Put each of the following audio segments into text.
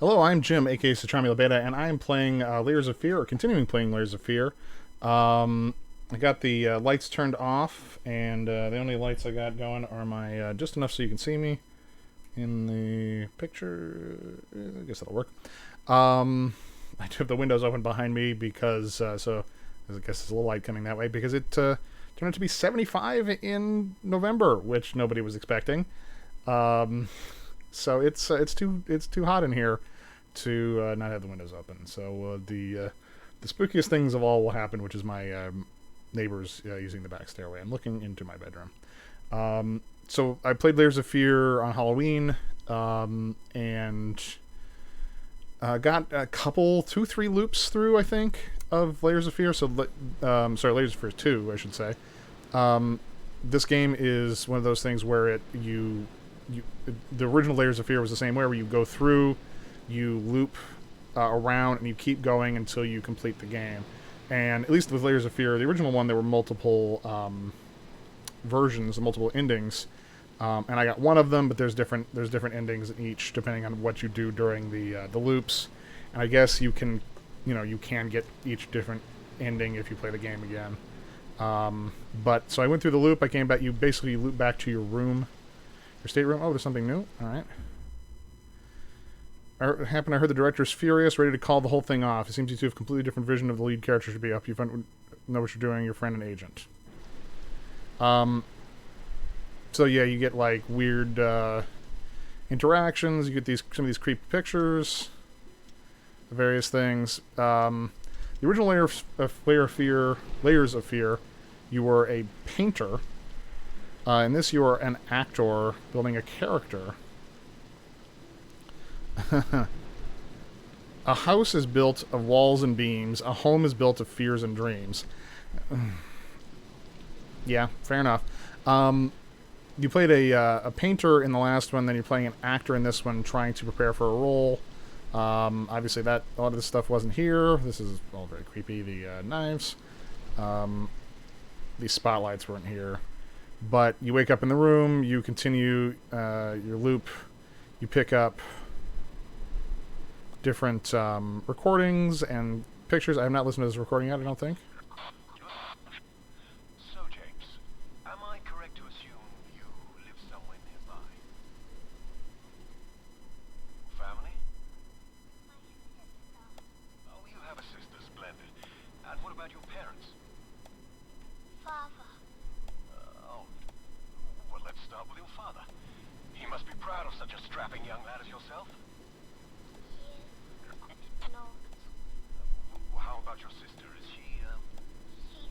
Hello, I'm Jim, aka Satramula Beta, and I am playing Layers of Fear, or continuing playing Layers of Fear. I got the lights turned off, and the only lights I got going are my just enough so you can see me in the picture. I guess that'll work. I do have the windows open behind me because so I guess there's a little light coming that way because it turned out to be 75 in November, which nobody was expecting. Um, so it's too hot in here to not have the windows open. So the spookiest things of all will happen, which is my neighbors using the back stairway and looking into my bedroom. So I played Layers of Fear on Halloween, and got a couple, 2, 3 loops through, I think, of Layers of Fear. So, sorry, Layers of Fear 2, I should say. This game is one of those things where the original Layers of Fear was the same way, where you go through, you loop around, and you keep going until you complete the game. And at least with Layers of Fear, the original one, there were multiple versions, multiple endings. And I got one of them, but there's different endings in each depending on what you do during the loops. And I guess you can get each different ending if you play the game again. But so I went through the loop. I came back. You basically loop back to your room, your stateroom. Oh, there's something new. All right. I heard the director's furious, ready to call the whole thing off. It seems you two have a completely different vision of the lead character should be up. You know what you're doing. Your friend and agent. So yeah, you get like weird interactions. You get some of these creepy pictures, various things. The original Layers of Fear, you were a painter. In this, you are an actor building a character. A house is built of walls and beams. A home is built of fears and dreams. Yeah, fair enough. You played a painter in the last one, then you're playing an actor in this one, trying to prepare for a role. Obviously, a lot of this stuff wasn't here. This is all very creepy. The knives, these spotlights weren't here. But you wake up in the room, you continue your loop, you pick up different recordings and pictures. I have not listened to this recording yet, I don't think. So, James, am I correct to assume you live somewhere nearby? Family? Oh, you have a sister, splendid. And what about your parents? Father. Oh, well, let's start with your father. He must be proud of such a strapping young lad as yourself. No, How about your sister? Is she, she's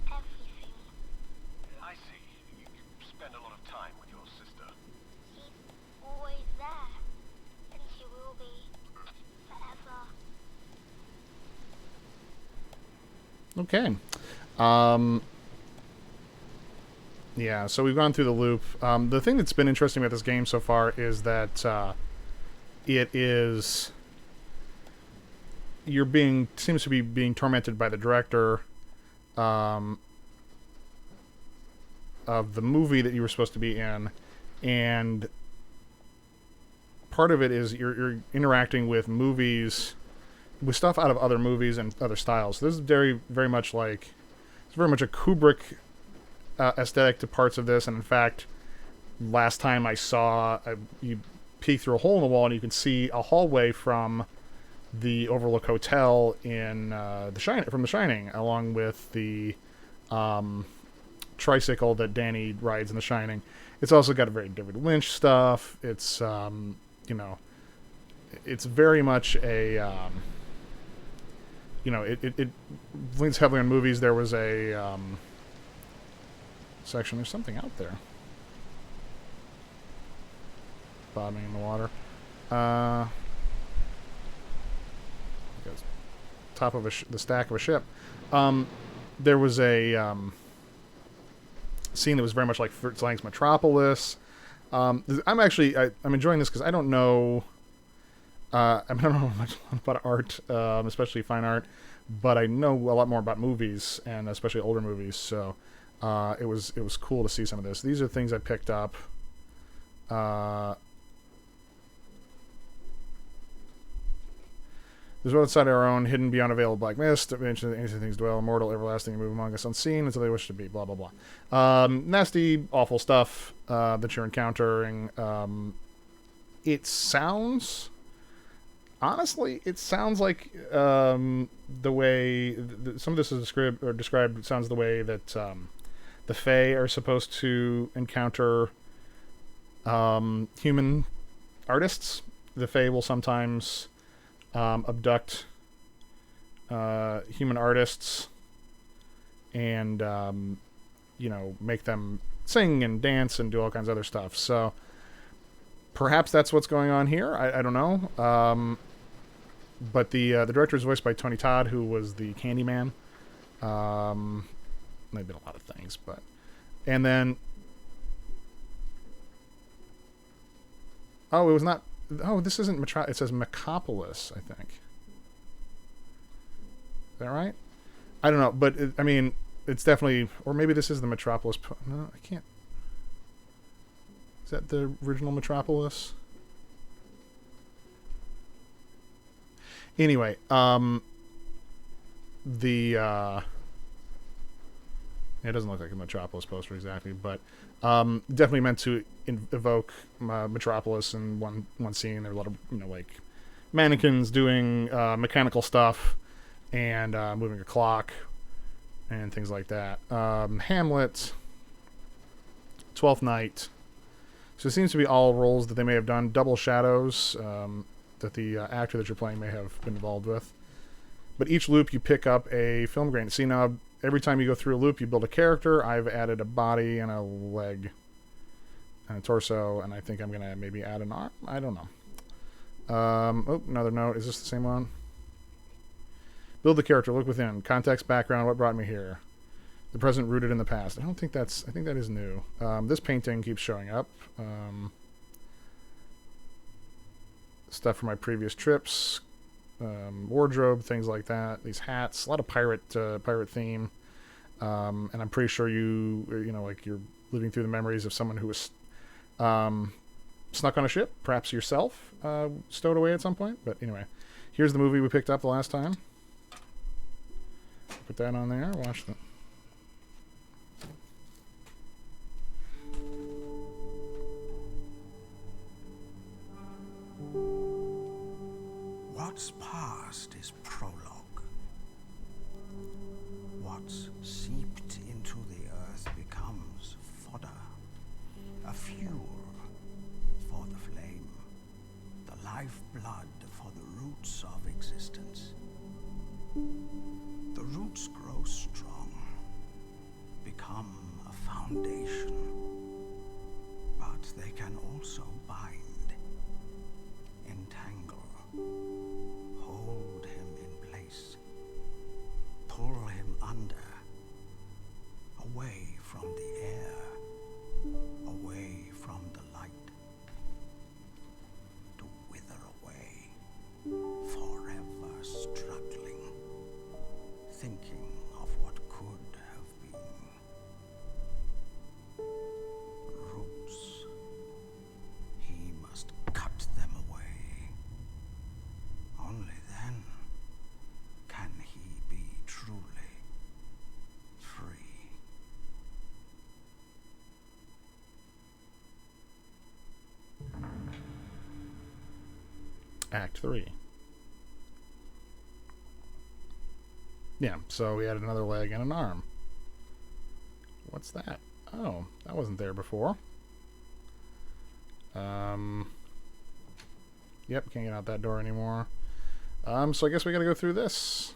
everything. I see. You spend a lot of time with your sister. She's always there, and she will be forever. Okay. Yeah, so we've gone through the loop. The thing that's been interesting about this game so far is that seems to be being tormented by the director of the movie that you were supposed to be in, and part of it is you're interacting with movies, with stuff out of other movies and other styles. So this is very very much a Kubrick aesthetic to parts of this, and in fact, last time I saw you peek through a hole in the wall and you can see a hallway from the Overlook Hotel in from The Shining, along with the tricycle that Danny rides in The Shining. It's also got a very David Lynch stuff. It's it's very much a it leans heavily on movies. There was a section. There's something out there bobbing in the water. Top of the stack of a ship. There was a scene that was very much like Fritz Lang's Metropolis. I'm enjoying this because I don't know. I don't know much about art, especially fine art, but I know a lot more about movies, and especially older movies. So it was cool to see some of this. These are things I picked up. There's one outside our own, hidden beyond a veil of black mist. Ancient things dwell, immortal, everlasting, and move among us unseen until they wish to be. Blah blah blah. Nasty, awful stuff that you're encountering. It sounds, honestly, it sounds like the way some of this is described. It sounds the way that the Fae are supposed to encounter human artists. The Fae will sometimes abduct human artists and make them sing and dance and do all kinds of other stuff. So perhaps that's what's going on here. I don't know. But the director is voiced by Tony Todd, who was the Candyman. They've been a lot of things, but and then it was not. Oh, this isn't It says Metropolis, I think. Is that right? I don't know, but it's definitely, or maybe this is the Metropolis. No, I can't. Is that the original Metropolis? Anyway, it doesn't look like a Metropolis poster exactly, but definitely meant to evoke Metropolis in one scene. There were a lot of like mannequins doing mechanical stuff and moving a clock and things like that. Hamlet, Twelfth Night. So it seems to be all roles that they may have done. Double Shadows, that the actor that you're playing may have been involved with. But each loop you pick up a film grain. See, now every time you go through a loop, you build a character. I've added a body and a leg and a torso, and I think I'm going to maybe add an arm. I don't know. Another note. Is this the same one? Build the character. Look within. Context, background. What brought me here? The present rooted in the past. I think that is new. This painting keeps showing up. Stuff from my previous trips. Wardrobe, things like that. These hats. A lot of pirate theme. And I'm pretty sure you're living through the memories of someone who was snuck on a ship, perhaps yourself, stowed away at some point. But anyway, here's the movie we picked up the last time. Put that on there. Watch that. What's past is prologue. What's seeped into the earth becomes fodder, a fuel for the flame, the lifeblood for the roots of existence. The roots grow strong, become a foundation, but they can also bind, entangle, hold him in place, pull him under, away from the air, away from the light, to wither away, forever struggling, thinking of what could have been. Roots. He must cut them away. Only then can he be truly free. Act 3. Yeah, so we added another leg and an arm. What's that? Oh, that wasn't there before. Yep, can't get out that door anymore. So I guess we gotta go through this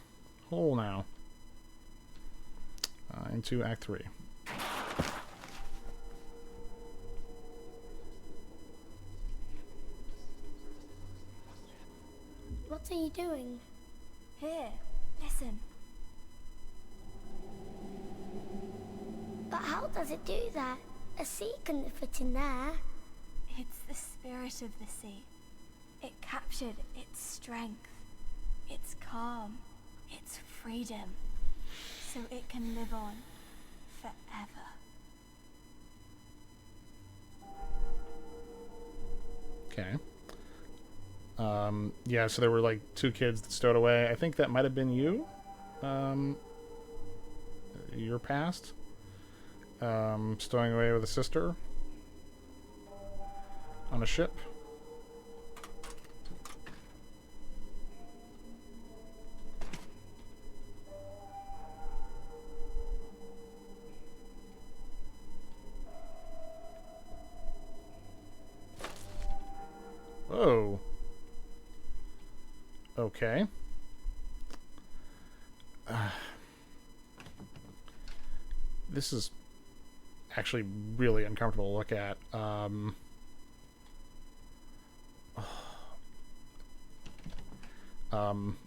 hole now. Into Act 3. What are you doing? Here, listen. But how does it do that? A sea couldn't fit in there. It's the spirit of the sea. It captured its strength, its calm, its freedom, so it can live on forever. Okay. Yeah, so there were like 2 kids that stowed away. I think that might have been you. Your past. Stowing away with a sister on a ship. Oh. Okay. This is actually really uncomfortable to look at.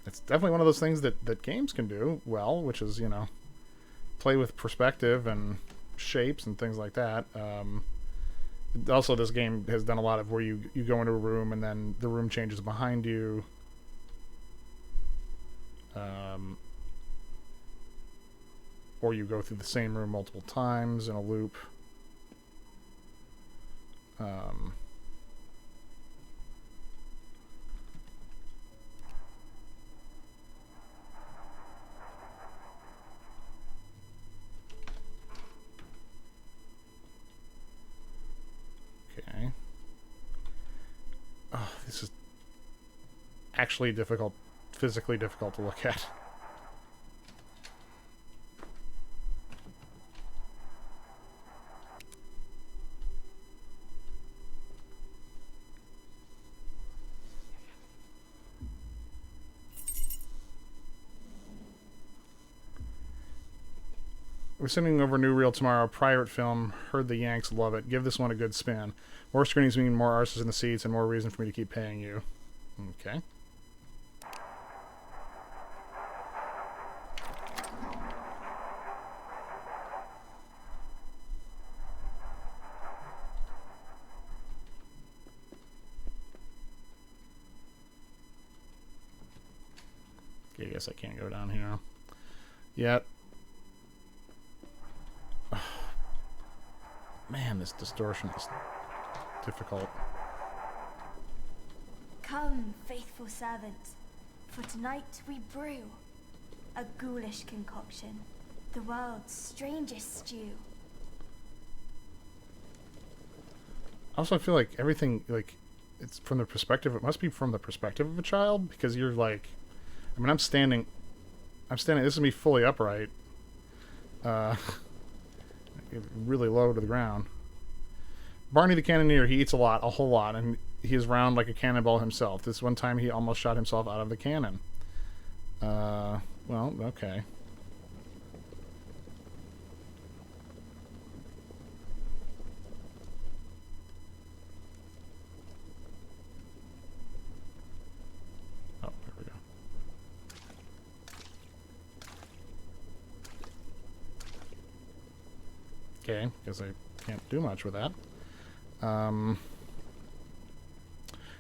It's definitely one of those things that games can do well, which is, you know, play with perspective and shapes and things like that. Also, this game has done a lot of where you go into a room and then the room changes behind you. Or you go through the same room multiple times in a loop. Okay. Oh, this is actually difficult, physically difficult to look at. We're sending over a new reel tomorrow. Pirate film. Heard the Yanks love it. Give this one a good spin. More screenings mean more arses in the seats and more reason for me to keep paying you. Okay. Okay, I guess I can't go down here yet. Man, this distortion is difficult. Come, faithful servant, for tonight we brew a ghoulish concoction, the world's strangest stew. Also, I feel like everything, like, it's from the perspective, it must be from the perspective of a child, because you're like, I mean, I'm standing, this is me fully upright, really low to the ground. Barney the Cannoneer, he eats a lot, a whole lot, and he is round like a cannonball himself. This one time he almost shot himself out of the cannon. Well, okay. Oh, there we go. Okay, because I can't do much with that.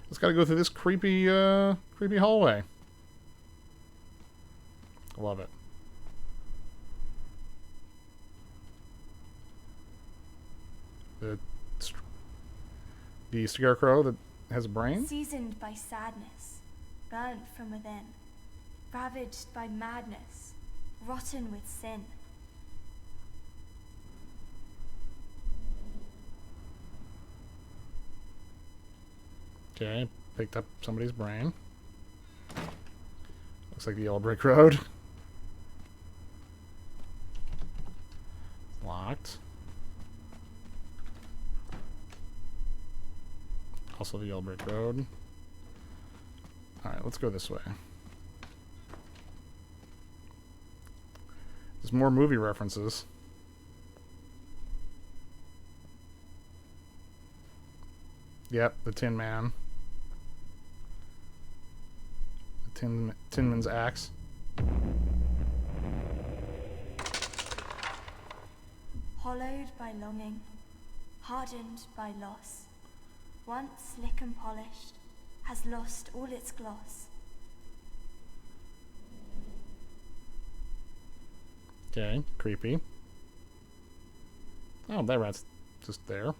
Just gotta go through this creepy hallway. Love it. The scarecrow that has a brain? Seasoned by sadness, burnt from within, ravaged by madness, rotten with sin. Okay, picked up somebody's brain. Looks like the yellow brick road. Locked. Also the yellow brick road. Alright, let's go this way. There's more movie references. Yep, the Tin Man. The Tin Man's axe. Hollowed by longing, hardened by loss, once slick and polished, has lost all its gloss. Okay, creepy. Oh, that rat's just there.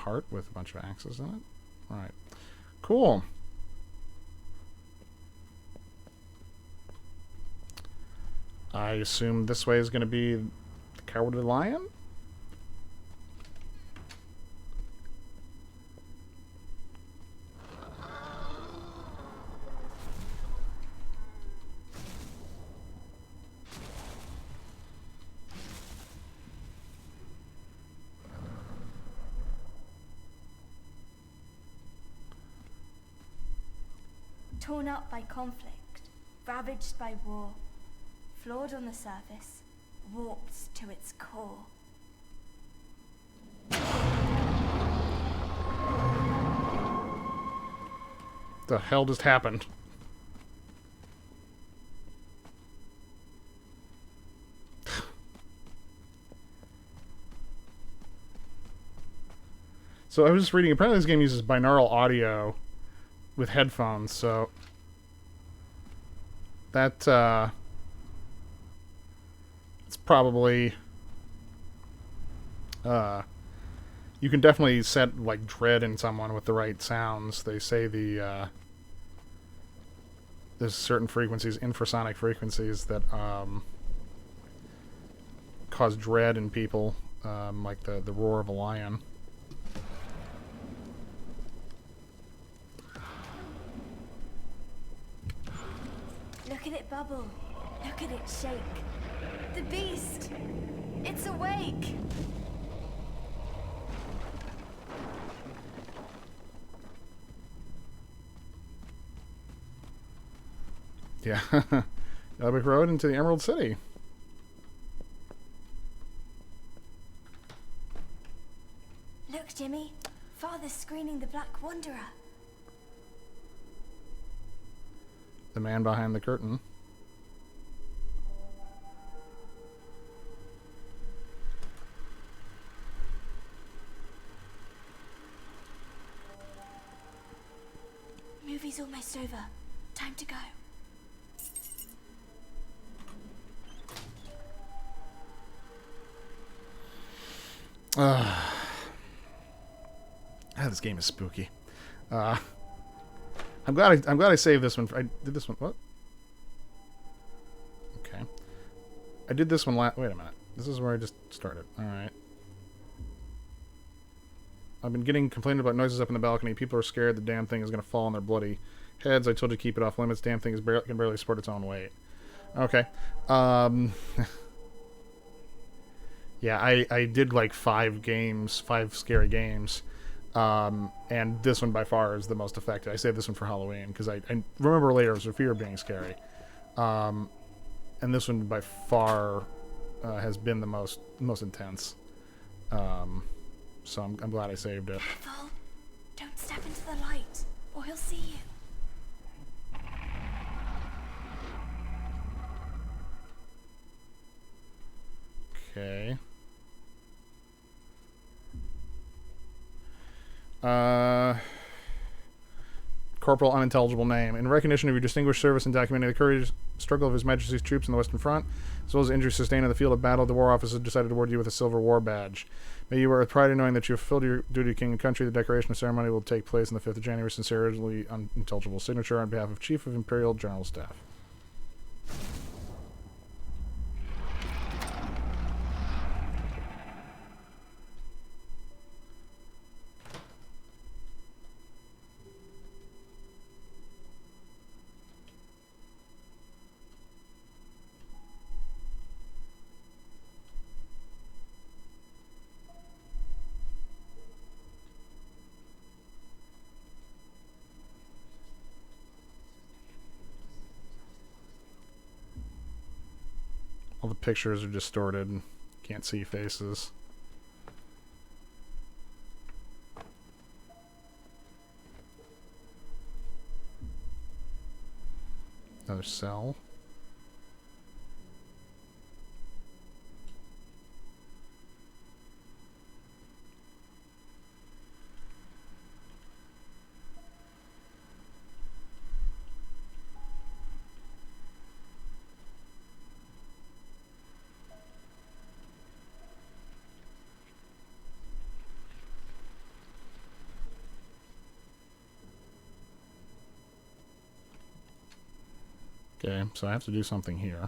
heart with a bunch of axes in it. Right. Cool. I assume this way is going to be the Cowardly Lion? Torn up by conflict, ravaged by war, flawed on the surface, warped to its core. The hell just happened? So I was just reading, apparently this game uses binaural audio with headphones, so that it's probably you can definitely set like dread in someone with the right sounds. They say there's certain frequencies, infrasonic frequencies, that cause dread in people, like the roar of a lion. Look at it bubble. Look at it shake. The beast! It's awake! Yeah. Elbic Road into the Emerald City. Look, Jimmy. Father's screening the Black Wanderer. The man behind the curtain. Movie's almost over. Time to go. This game is spooky. I'm glad I saved this one. I did this one. What? Okay. I did this one wait a minute. This is where I just started. Alright. I've been getting complained about noises up in the balcony. People are scared the damn thing is going to fall on their bloody heads. I told you to keep it off limits. Damn thing can barely support its own weight. Okay. Yeah, I did like 5 scary games. And this one by far is the most effective. I saved this one for Halloween because I remember later it was fear being scary. And this one by far has been the most intense. So I'm glad I saved it. Careful. Don't step into the light, or he'll see you. Okay. Corporal unintelligible name. In recognition of your distinguished service in documenting the courageous struggle of His Majesty's troops in the Western Front, as well as injuries sustained in the field of battle, the War Office has decided to award you with a Silver War Badge. May you wear with pride in knowing that you have fulfilled your duty to King and Country. The decoration ceremony will take place on the 5th of January. Sincerely unintelligible signature on behalf of Chief of Imperial General Staff. All the pictures are distorted and can't see faces. Another cell. Okay, so I have to do something here.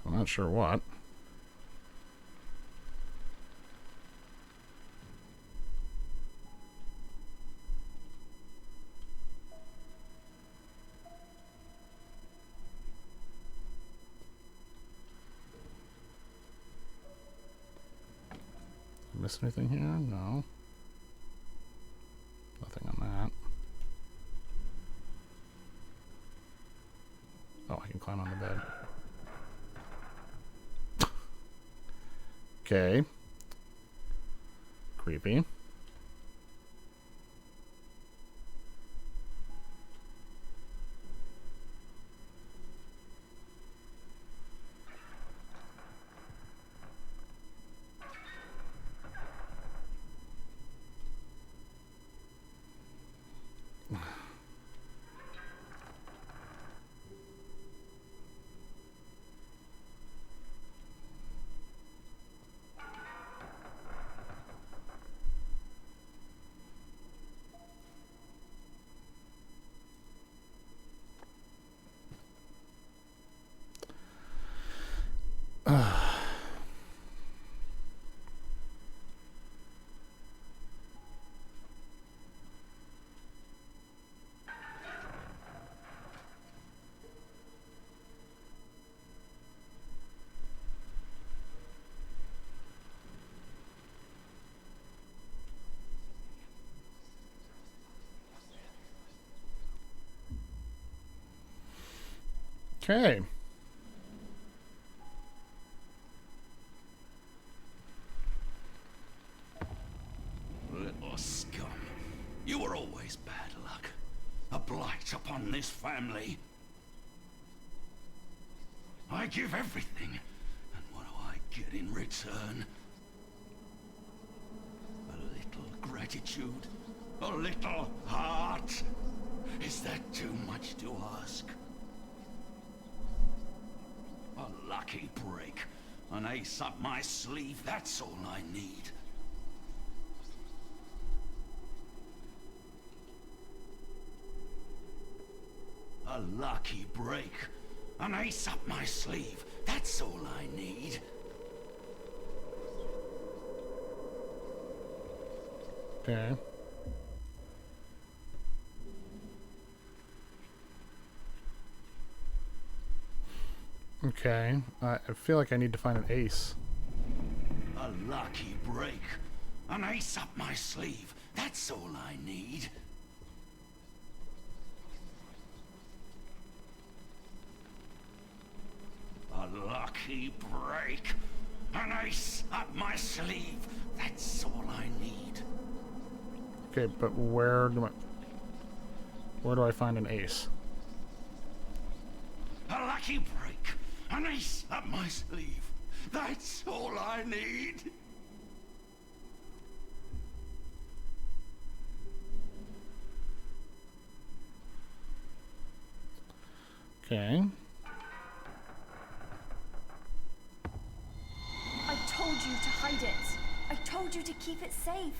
I'm not sure what. Miss anything here? No. Nothing on that. Oh, I can climb on the bed. Okay. Creepy. Okay. Little scum. You were always bad luck. A blight upon this family. I give everything. And what do I get in return? A little gratitude? A little heart? Is that too much to ask? A lucky break. An ace up my sleeve, that's all I need. A lucky break. An ace up my sleeve, that's all I need. Okay. Okay. I feel like I need to find an ace. A lucky break. An ace up my sleeve, that's all I need. A lucky break. An ace up my sleeve, that's all I need. Okay, but where do I find an ace? A lucky break. An ace up my sleeve. That's all I need. Okay. I told you to hide it. I told you to keep it safe.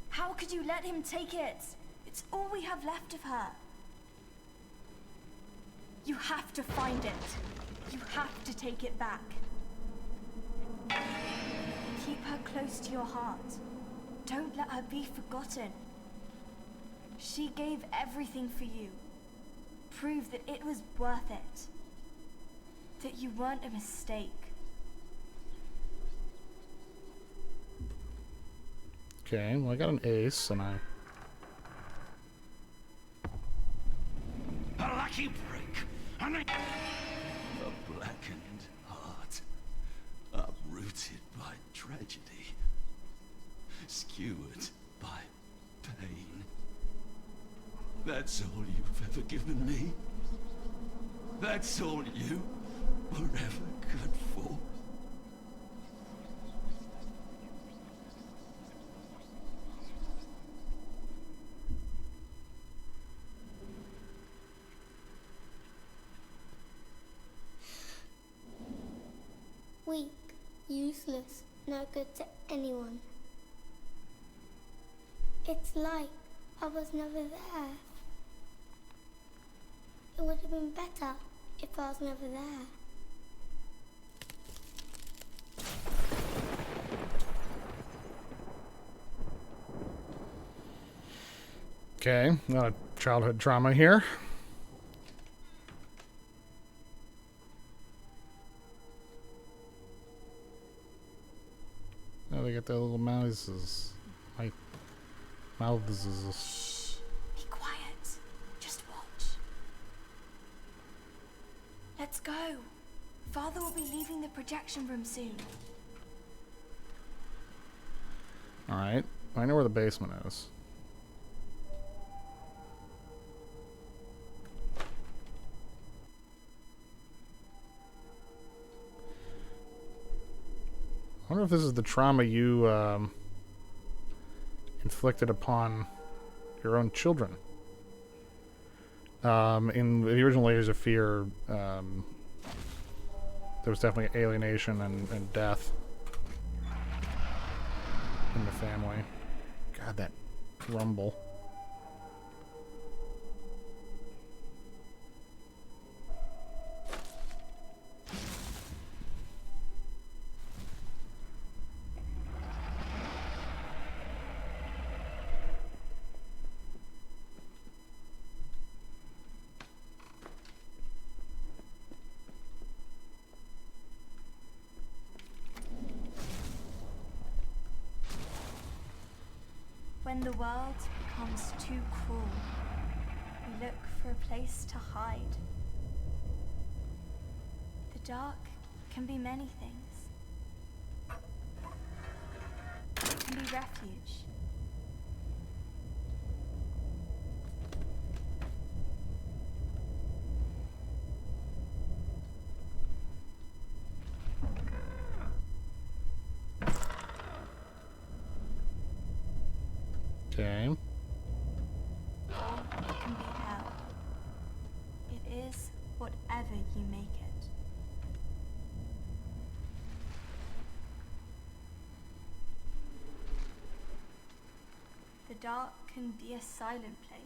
How could you let him take it? It's all we have left of her. You have to find it. You have to take it back. Keep her close to your heart. Don't let her be forgotten. She gave everything for you. Prove that it was worth it. That you weren't a mistake. Okay, well I got an ace and I... A lucky break. A blackened heart. Uprooted by tragedy. Skewered by pain. That's all you've ever given me. That's all you were ever good for. Weak, useless, no good to anyone. It's like I was never there. It would have been better if I was never there. Okay, a lot of childhood trauma here. Oh, they got their little mouths. My mouth is. Be quiet. Just watch. Let's go. Father will be leaving the projection room soon. Alright, I know where the basement is. I wonder if this is the trauma you inflicted upon your own children. In the original Layers of Fear, there was definitely alienation and death in the family. God, that rumble. When the world becomes too cruel, we look for a place to hide. The dark can be many things. It can be refuge. Okay. Or it can be hell. It is whatever you make it. The dark can be a silent place.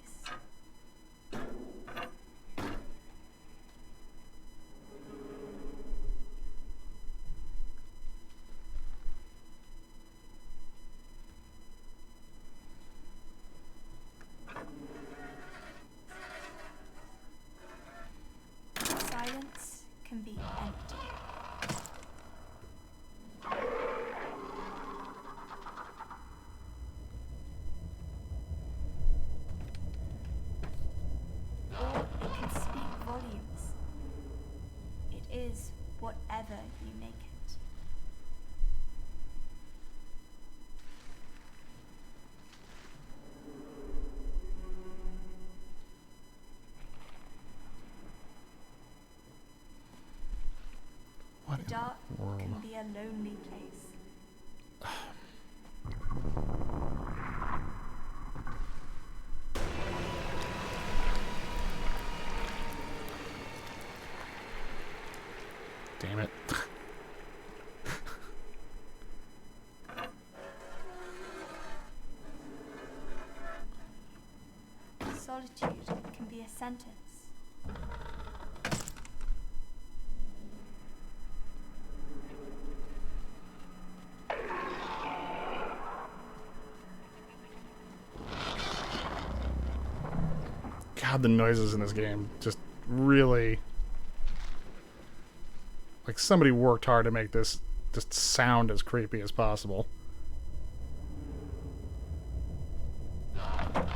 Silence can be empty. Or it can speak volumes. It is whatever you make it. What in Dark the world? can be a lonely place. Damn it. Solitude can be a sentence. God, the noises in this game just really... Like, somebody worked hard to make this just sound as creepy as possible. Or it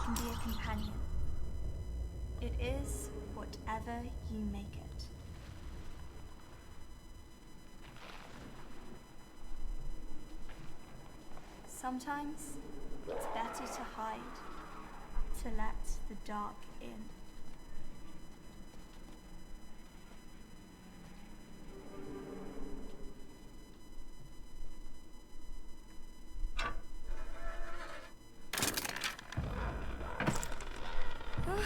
can be a companion. It is whatever you make it. Sometimes it's better to hide, to let the dark in.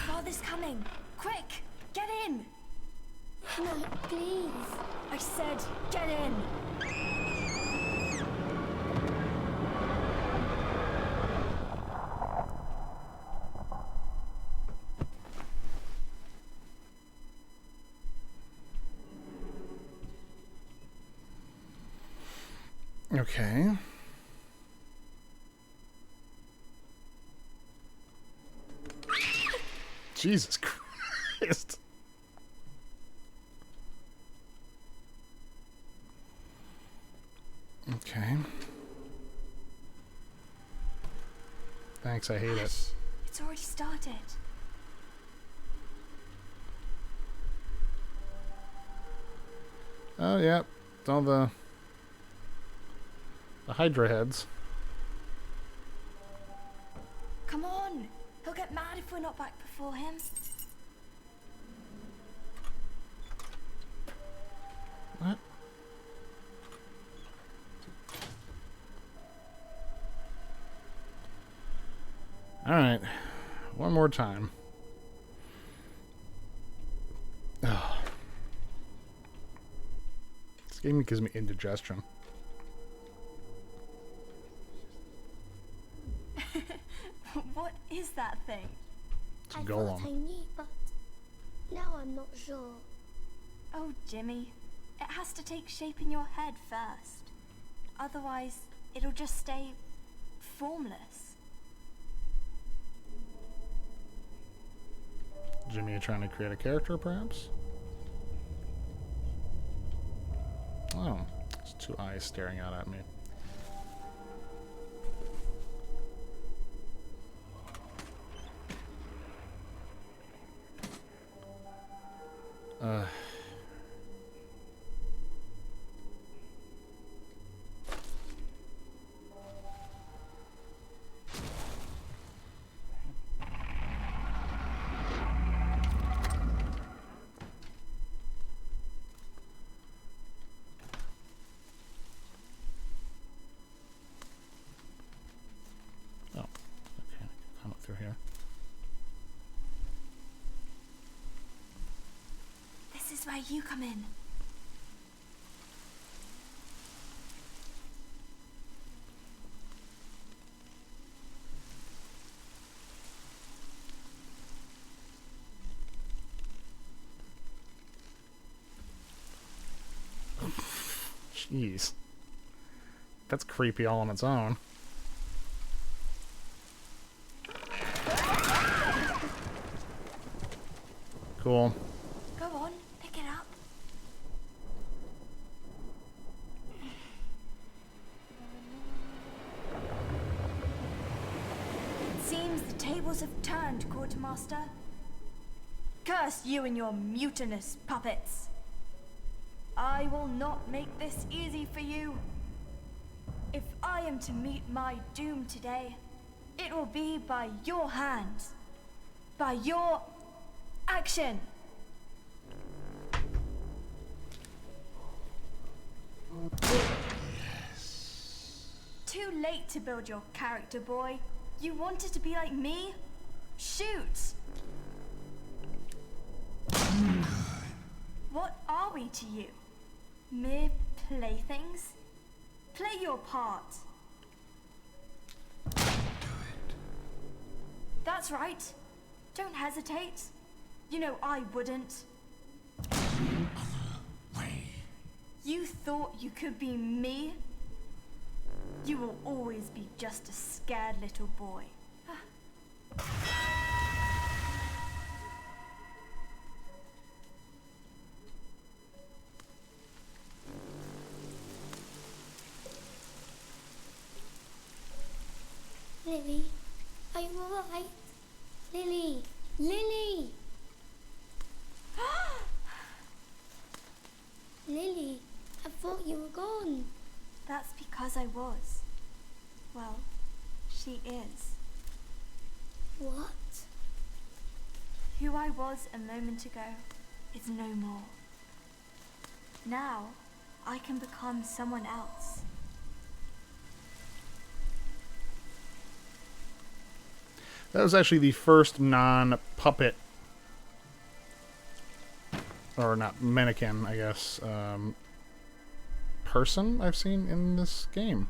Father's coming! Quick! Get in! No, please. I said, get in! Okay. Jesus Christ. Okay. Thanks, I hate it. Hush, it's already started. Oh, yeah. It's all the Hydra heads. Come on, he'll get mad if we're not back before him. What? Alright. One more time. Oh. This game gives me indigestion. What is that thing? It's a I golem. thought I knew, but now I'm not sure. Oh, Jimmy, it has to take shape in your head first. Otherwise, it'll just stay formless. Jimmy, you trying to create a character, perhaps? Oh, it's two eyes staring out at me. Uh. Oh, okay. Come up through here. This is where you come in. Jeez. That's creepy all on its own. Cool. Go on, pick it up. It seems the tables have turned, Quartermaster. Curse you and your mutinous puppets. I will not make this easy for you. If I am to meet my doom today, it will be by your hands, by your action. Too late to build your character, boy. You wanted to be like me? Shoot! What are we to you? Mere playthings? Play your part. Do it. That's right. Don't hesitate. You know I wouldn't. Way. You thought you could be me? You will always be just a scared little boy. Lily, are you alright? Lily! Lily! Lily, I thought you were gone. That's because I was. Well, she is. What? Who I was a moment ago is no more. Now, I can become someone else. That was actually the first non-puppet, or not mannequin, I guess, person I've seen in this game.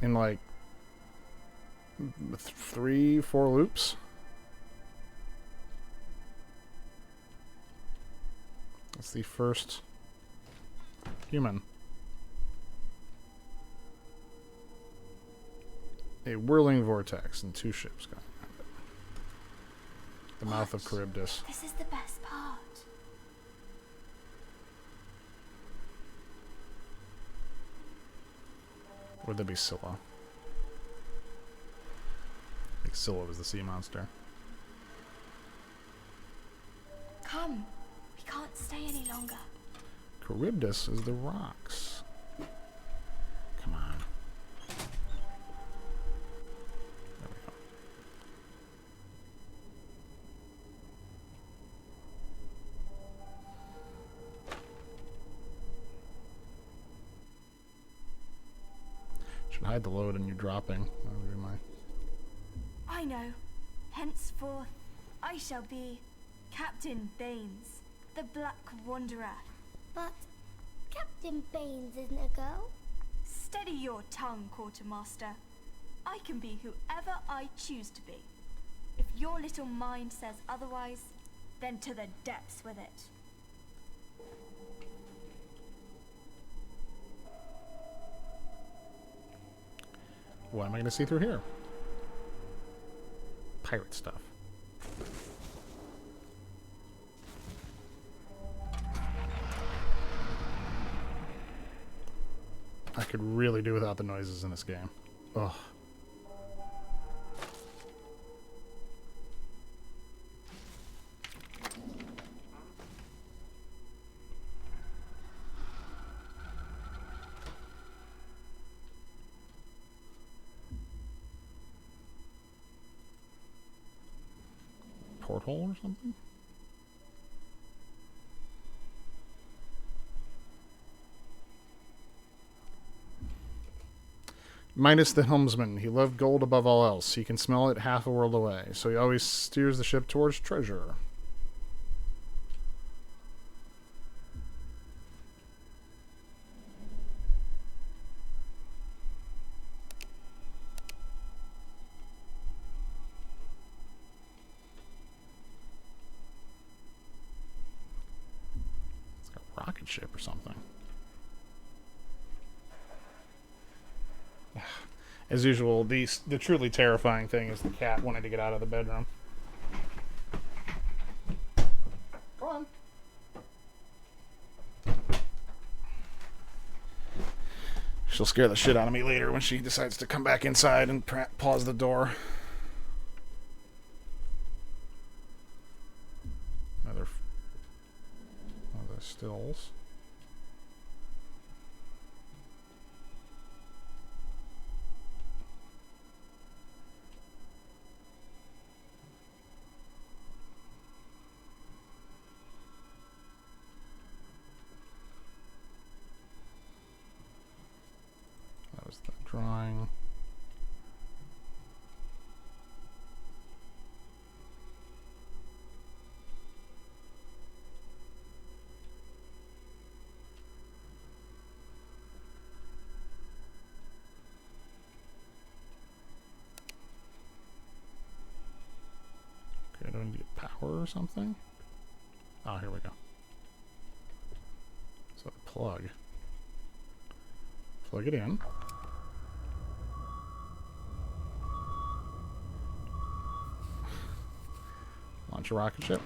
In like 3-4 loops. That's the first human. A whirling vortex and 2 ships going around it. The mouth of Charybdis. This is the best part. Would that be Scylla? I think Scylla was the sea monster. Come. We can't stay any longer. Charybdis is the rocks. Come on. There we go. Should hide the load and you dropping. That would be my... I know. Henceforth, I shall be Captain Baines, the Black Wanderer. But Captain Baines isn't a girl. Steady your tongue, Quartermaster. I can be whoever I choose to be. If your little mind says otherwise, then to the depths with it. What am I going to see through here? Pirate stuff. I could really do without the noises in this game. Ugh. Porthole or something? Minus the helmsman. He loved gold above all else. He can smell it half a world away, so he always steers the ship towards treasure. It's like a rocket ship or something. As usual, the truly terrifying thing is the cat wanting to get out of the bedroom. Go on. She'll scare the shit out of me later when she decides to come back inside and pause the door. Another stills. The drawing. Okay, do I need power or something? Oh, here we go. So plug it in. Launch a rocket ship.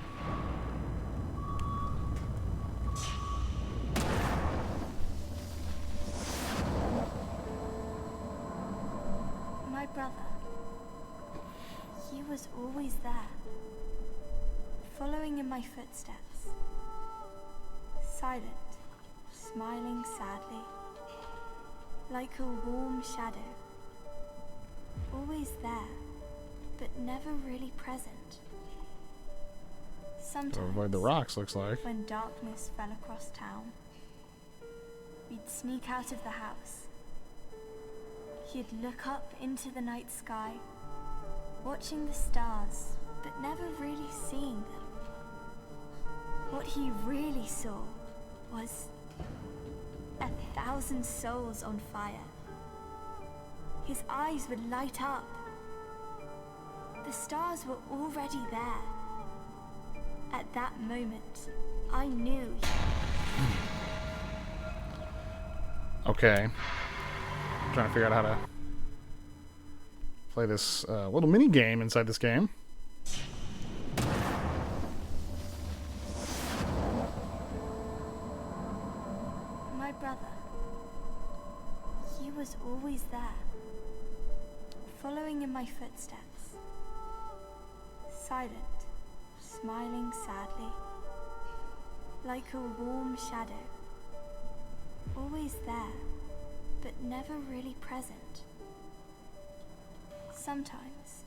My brother. He was always there, following in my footsteps. Silent, smiling sadly, like a warm shadow. Always there, but never really present. Sometimes, To avoid the rocks, looks like. when darkness fell across town, we'd sneak out of the house. He'd look up into the night sky, watching the stars, but never really seeing them. What he really saw was 1,000 souls on fire. His eyes would light up. The stars were already there. At that moment, I knew. Okay. Trying to figure out how to play this little mini game inside this game. My brother. He was always there, following in my footsteps. Silent, smiling sadly, like a warm shadow. Always there, but never really present. Sometimes,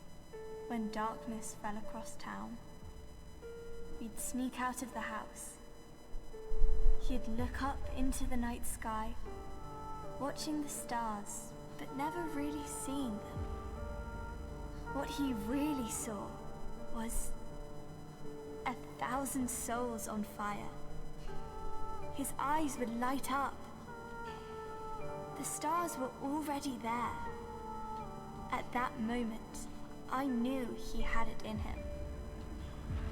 when darkness fell across town, we'd sneak out of the house. He'd look up into the night sky, watching the stars, but never really seeing them. What he really saw was 1,000 souls on fire. His eyes would light up. The stars were already there. At that moment, I knew he had it in him.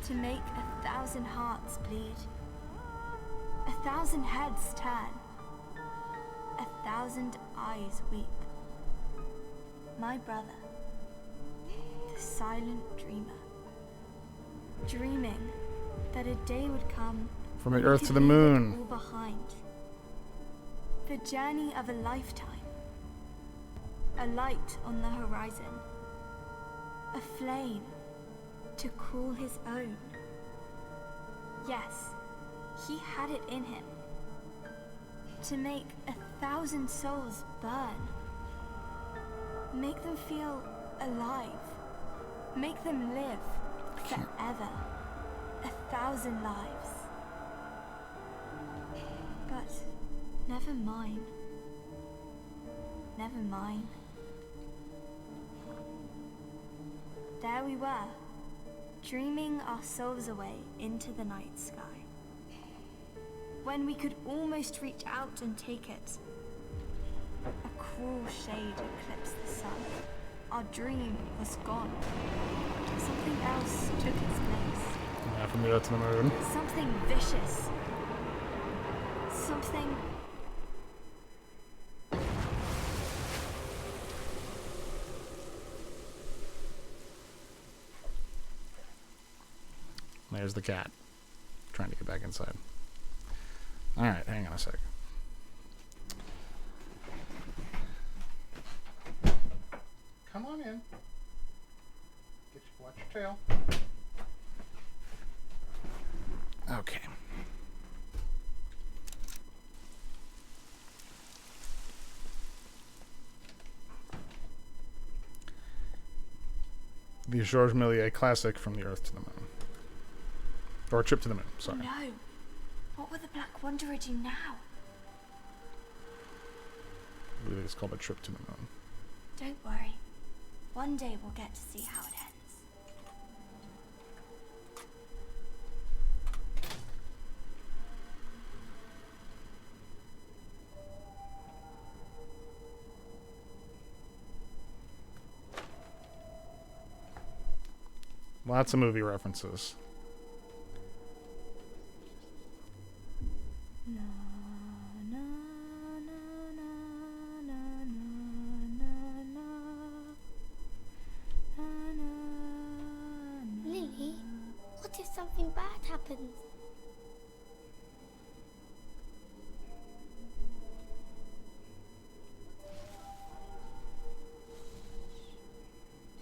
To make 1,000 hearts bleed, 1,000 heads turn, 1,000 eyes weep. My brother, the silent dreamer, dreaming that a day would come From the Earth to the leave it moon. all behind. The journey of a lifetime. A light on the horizon. A flame to call his own. Yes, he had it in him. To make 1,000 souls burn. Make them feel alive. Make them live forever. 1,000 lives. But never mine. Never mine. There we were, dreaming our souls away into the night sky. When we could almost reach out and take it, a cruel shade eclipsed the sun. Our dream was gone. Something else took its place. Yeah, from the Earth to the moon. Something vicious. Something... There's the cat. Trying to get back inside. Alright, hang on a sec. Come on in. Watch your tail. Okay. The Georges Méliès classic, From the Earth to the Moon. Or Trip to the Moon, sorry. No. What will the Black Wanderer do now? I believe it's called A Trip to the Moon. Don't worry. One day we'll get to see how it ends. Lots of movie references. Lily, what if something bad happens?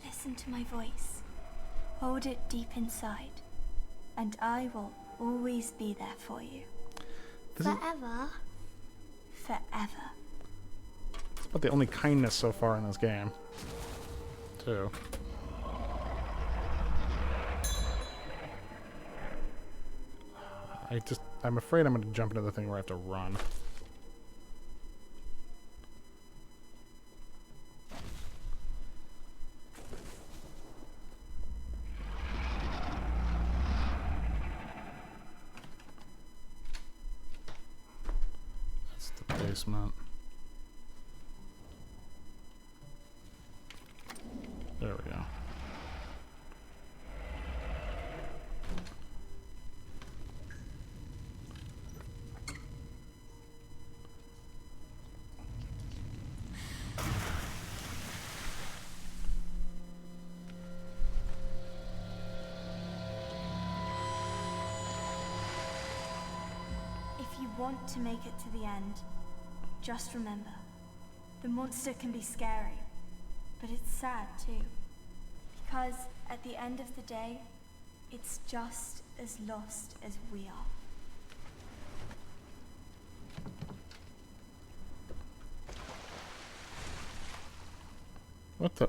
Listen to my voice. Hold it deep inside, and I will always be there for you. Forever? Forever. It's about the only kindness so far in this game. Too. I'm afraid I'm going to jump into the thing where I have to run. That's the basement. There we go. want to make it to the end, just remember, the monster can be scary, but it's sad too. Because at the end of the day, it's just as lost as we are. What the?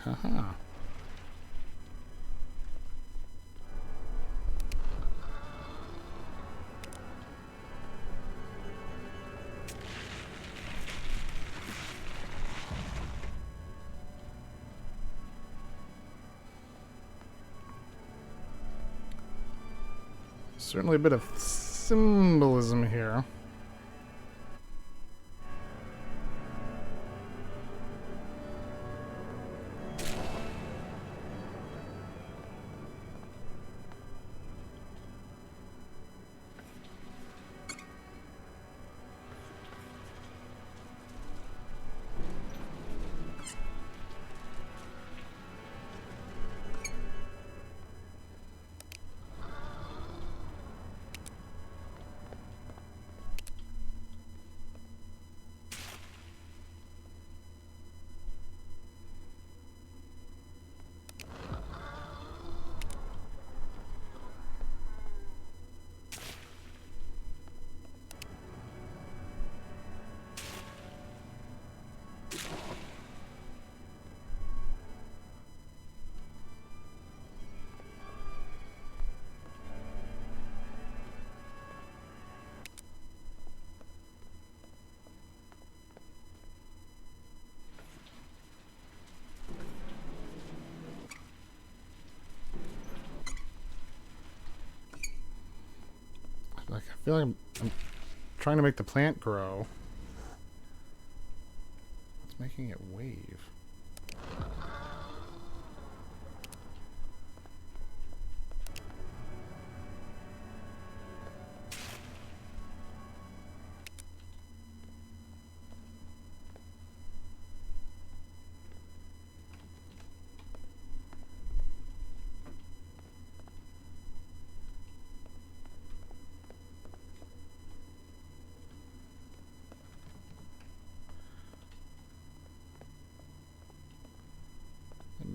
Haha. Certainly a bit of symbolism here. Like, I feel like I'm trying to make the plant grow. It's making it wave.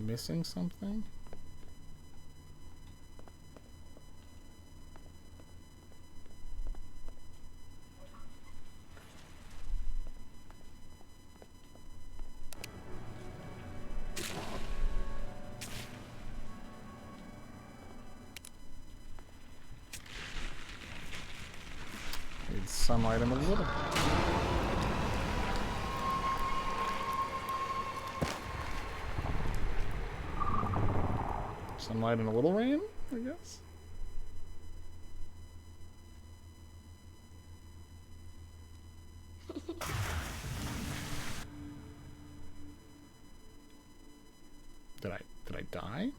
Missing something? Need sunlight in a little. Sunlight and a little rain, I guess. Did I die?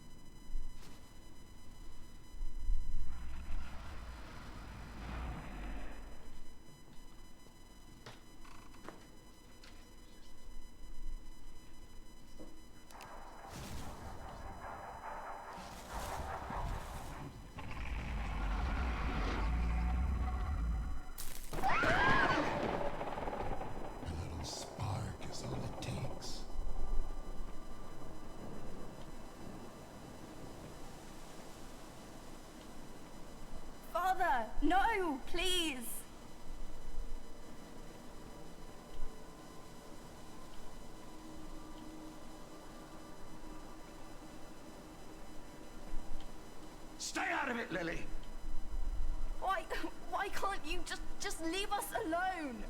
Father, no, please. Stay out of it, Lily. Why can't you just leave us alone?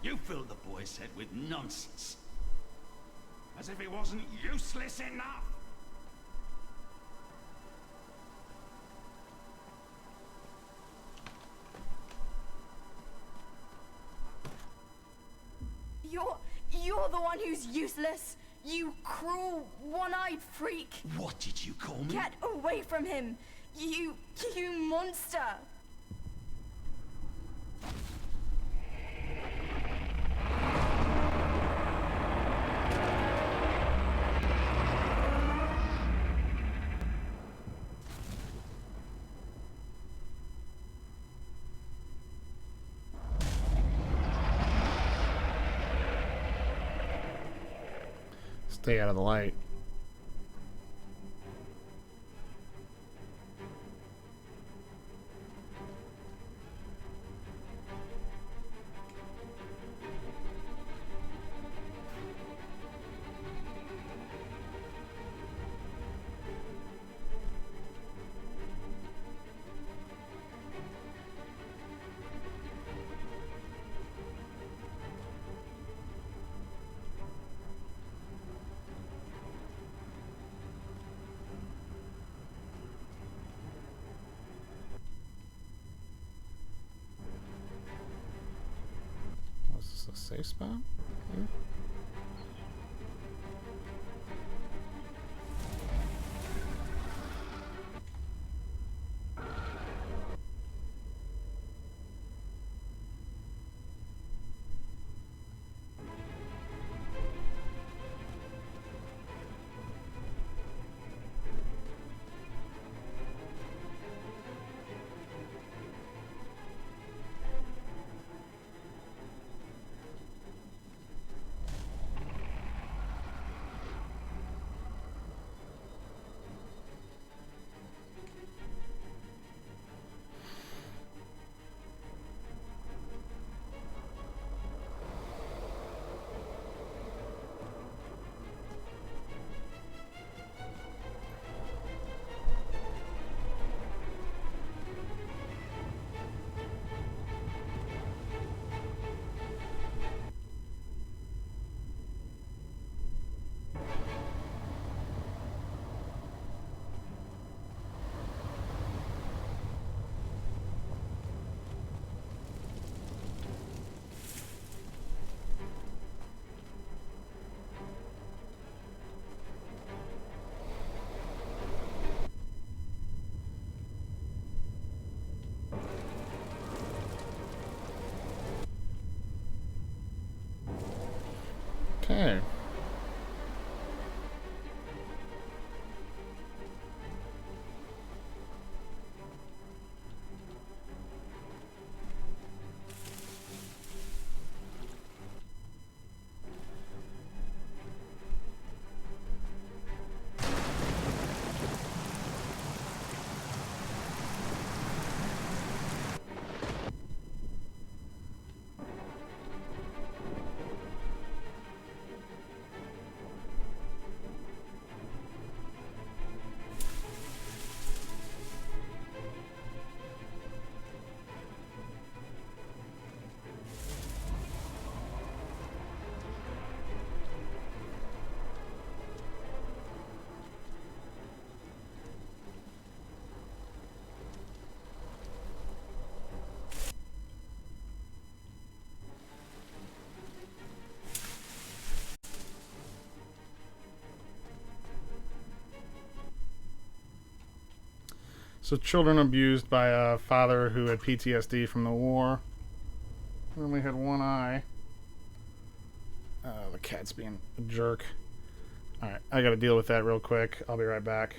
You filled the boy's head with nonsense. As if he wasn't useless enough. You're the one who's useless. You cruel, one-eyed freak. What did you call me? Get away from him. You monster. Stay out of the light. Was this a safe spot? Here? Okay. So children abused by a father who had PTSD from the war. Only had one eye. The cat's being a jerk. Alright, I gotta deal with that real quick. I'll be right back.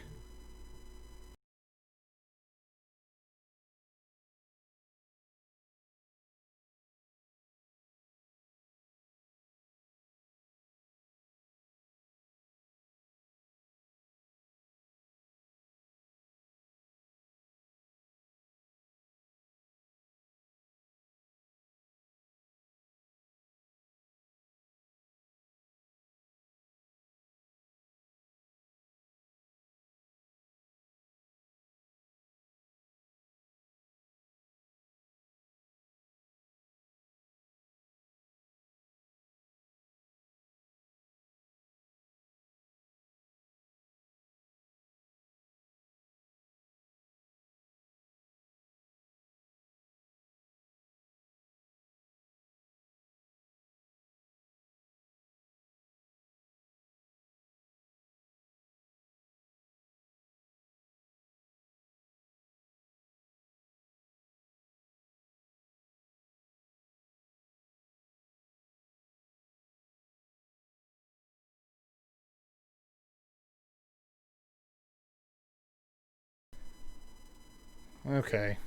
Okay.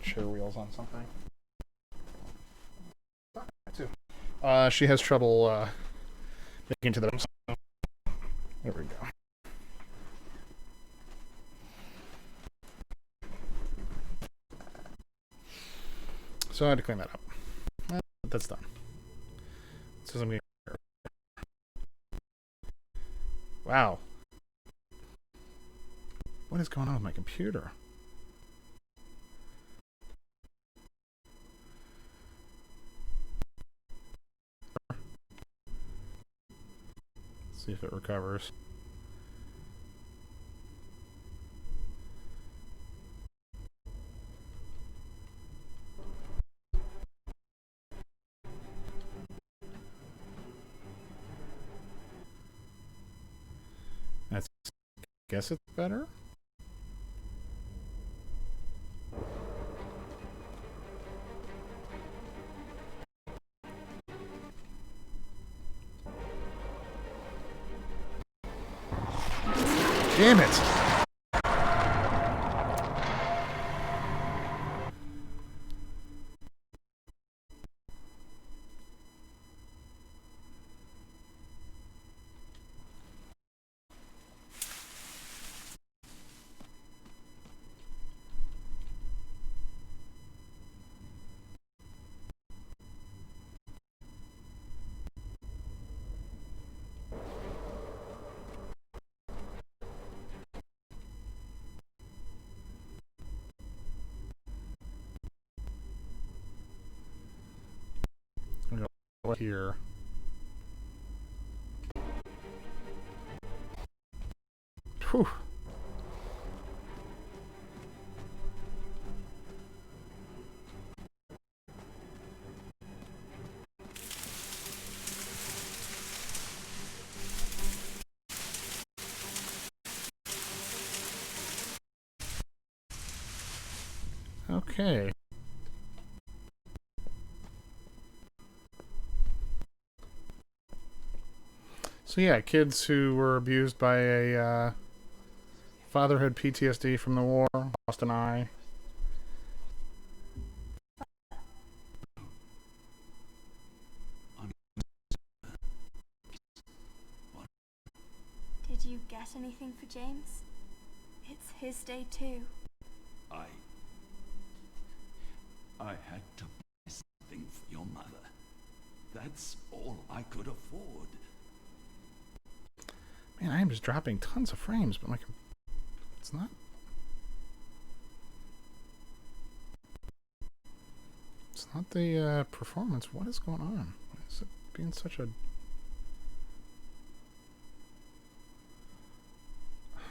Chair wheels on something. She has trouble making to them. There we go. So I had to clean that up. That's done. It says I'm getting... Wow. What is going on with my computer? Let's see if it recovers. Guess it's better. Damn it! Here. Whew. Okay. So yeah, kids who were abused by a fatherhood PTSD from the war, lost an eye. Did you get anything for James? It's his day too. I had to buy something for your mother. That's all I could afford. Man, I am just dropping tons of frames, but it's not. It's not the performance. What is going on? Why is it being such a...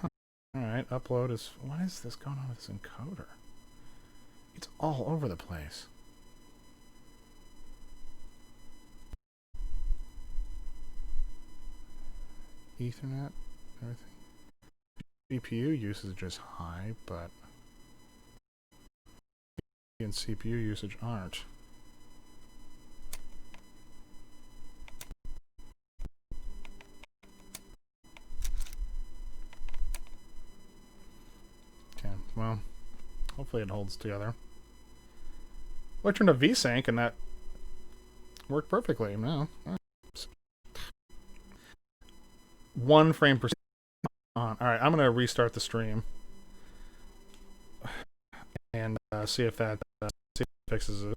Huh. Alright, upload is... What is this going on with this encoder? It's all over the place. Ethernet, everything. CPU usage is high, but and CPU usage aren't. Okay, well, hopefully it holds together. Well, I turned a VSync and that worked perfectly. No. 1 frame per second on. Alright, I'm going to restart the stream and see if that fixes it.